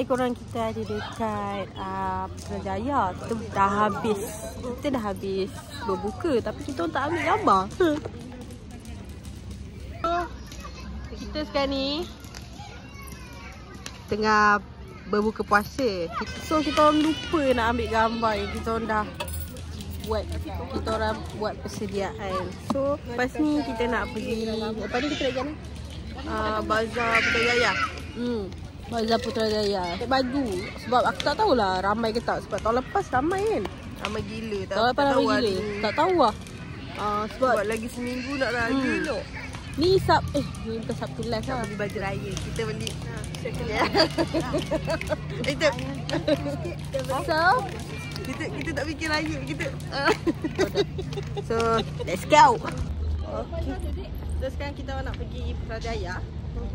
kedai korang kita ada dekat Putrajaya. Kita dah habis berbuka, tapi kita tak ambil gambar. Kita sekarang ni tengah berbuka puasa. So kita orang lupa nak ambil gambar yang kita orang dah buat persediaan. So lepas ni kita nak pergi, lepas ni kita nak jalan Bazar Putrajaya. Bazar Putrajaya. Cek baju. Sebab aku tak tahulah ramai ke tak. Sebab tahun lepas ramai kan. Ramai gila. Tahun lepas ramai gila. Tak tahu lah. Sebab lagi seminggu nak raya tau. Ni ni bukan Sabtu live lah. Beli baju raya. Kita beli. So kita tak fikir raya. So let's go. Okay. So sekarang kita nak pergi Putrajaya.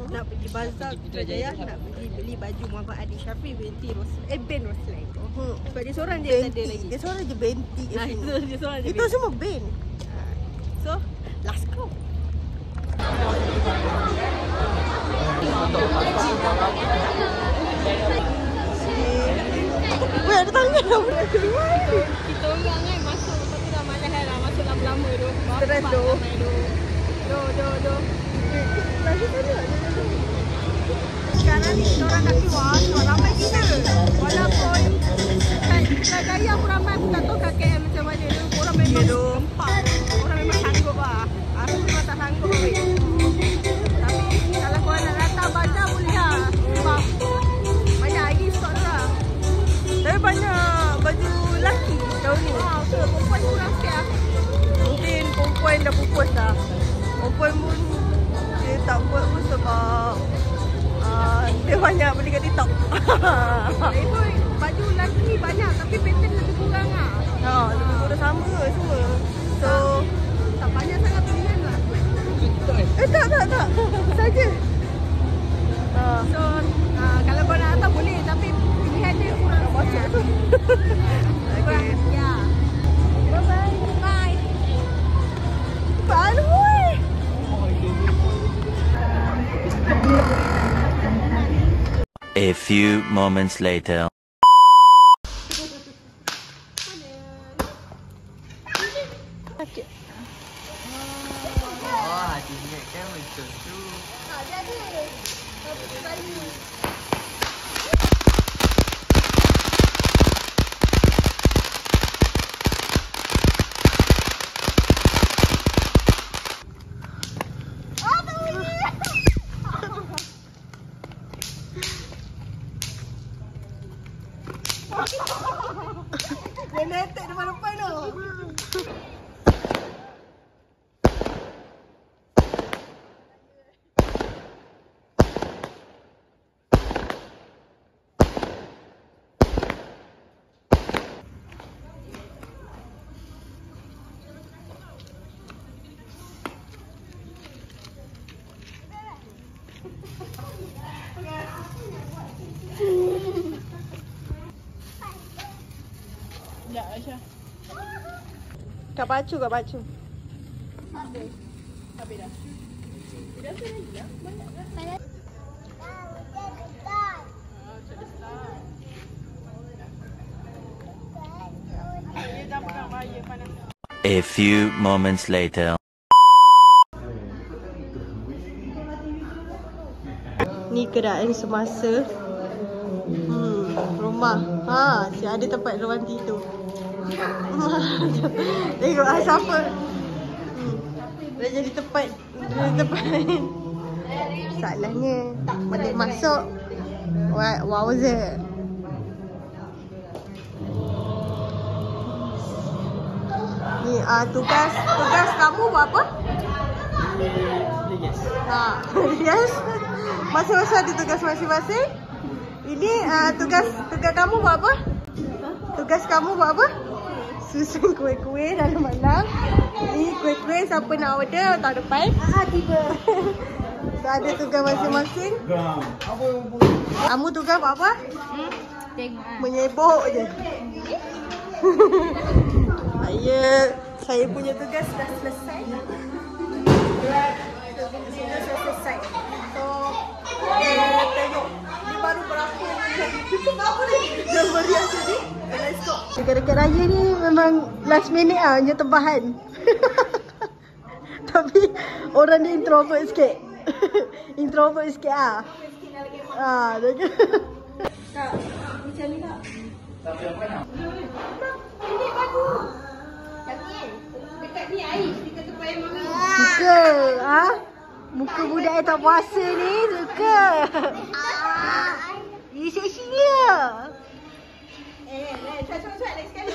Nak pergi Bazar Putrajaya. Nak pergi beli baju Muhammad Adik Syafri binti Ben Roslyn. Sebab dia seorang je tak ada lagi. Dia seorang je binti. Dia seorang je. Itu semua Ben. So let's go. Weh, ada tangan dah boleh keluar ni. Kita orang kan masuk, lepas tu dah malas kan. Masuk lama-lama tu. Stress tu. Do. Sekarang ni kita orang kat keluar. Ramai kita. Walaupun Putrajaya pun ramai. Aku tak tahu kat KL macam mana tu. Orang memang gempak. Orang memang sanggup lah. Aku memang tak sanggup. Tapi kalau korang nak datang bazar boleh lah. Sebab banyak lagi stok tu lah. Tapi banyak baju lelaki tahun ni. Betul, perempuan kurang sikit lah. Mungkin perempuan dah pupus dah. Perempuan pun dia tak buat pun sebab dia banyak beli kat TikTok. Itu baju lelaki banyak tapi pattern lebih kurang lah. Lebih kurang sama semua. So tak banyak sangat pilihan lah. tak. Saja. So kalau kau nak datang boleh, tapi pilihan dia kurang Macam tu. Okay. Ya. Bye. Bye. A few moments later. Hatinya kan macam tu. Dia netek depan tu. Kak Pacu. Habis dah. Dia rasa lagi lah. Banyak dah. A few moments later. Ni kedai semasa rumah. Si ada tempat ruang tidur. Tengok siapa. Dah jadi tempat. Salahnya boleh masuk. Wowzer. Ni tugas kamu buat apa? Yes. Masing-masing ada tugas masing-masing. Ini tugas kamu buat apa? Tugas kamu buat apa? Susun kuih-kuih dalam malam. Ni kuih-kuih siapa nak order tahun depan. Tiba. So ada tugas masing-masing. Kamu tugas buat apa? Tengok Menyebok je. Saya punya tugas dah selesai. So, tengok. Ni baru berapa ni Dekat-dekat raya ni memang last minute lah punya tebahan. Tapi orang ni introvert sikit. Introvert sikit lah. Tak, macam ni tak? Ini bagus. Dekat ni Ais, dekat tempat yang mami. Suka, ha? Muka budak yang tak puasa ni, suka. Ini seksi dia. Cuat, lagi sekali.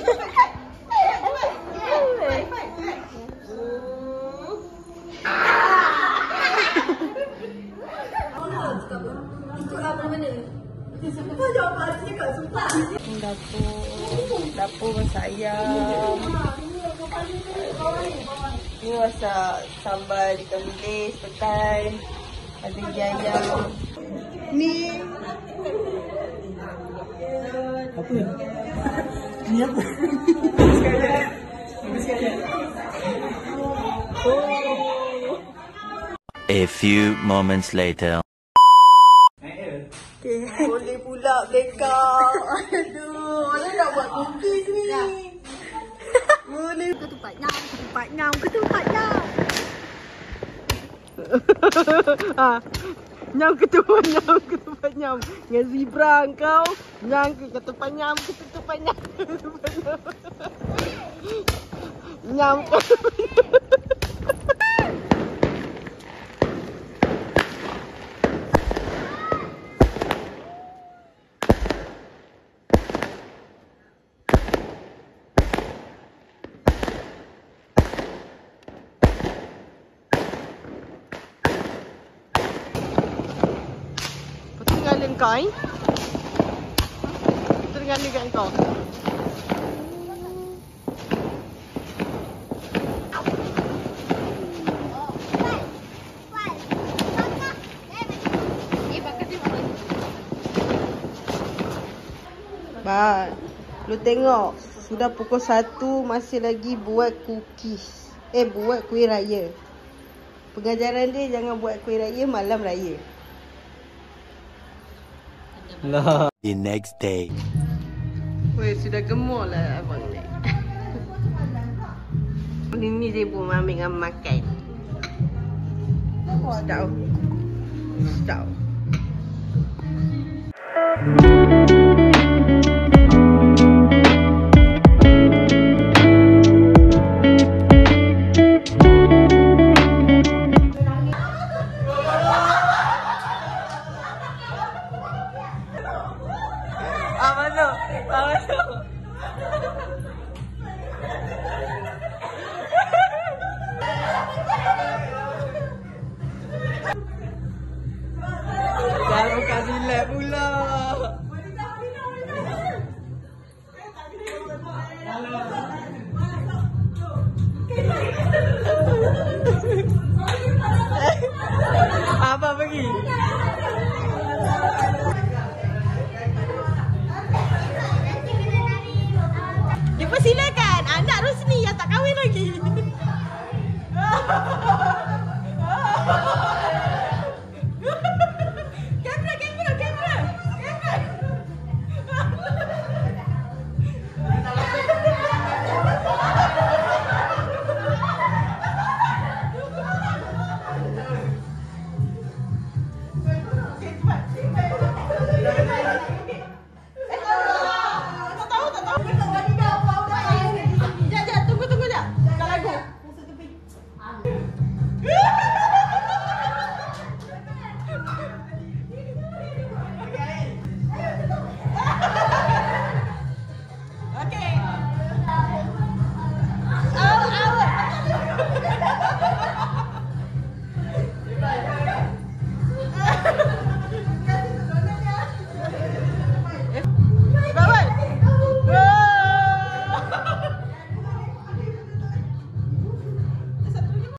Ikutlah mana-mana. Kau jawab pasti kat sumpah. Dapur masak ayam. Ni masak sambal ikan bilis, petai. Ada ayam. Ni apa ni? Ni apa? A few moments later. Okay, boleh pula blackout. Aduh, orang nak buat cookies ni. Boleh. Ketupat nyam. Nyam ketupat nyam. Dengan zebra kau. Nyam ketupat nyam. Nyam. Tinggalin kau, tinggalin kat kau. Ba, lu tengok sudah pukul 1 masih lagi buat cookies. Buat kuih raya. Pengajaran dia jangan buat kuih raya malam raya. The next day. Weh, sudah gemuk lah abang ni. Ini dia pun ambil dengan makan. Sedap. Jangan buka relax pula.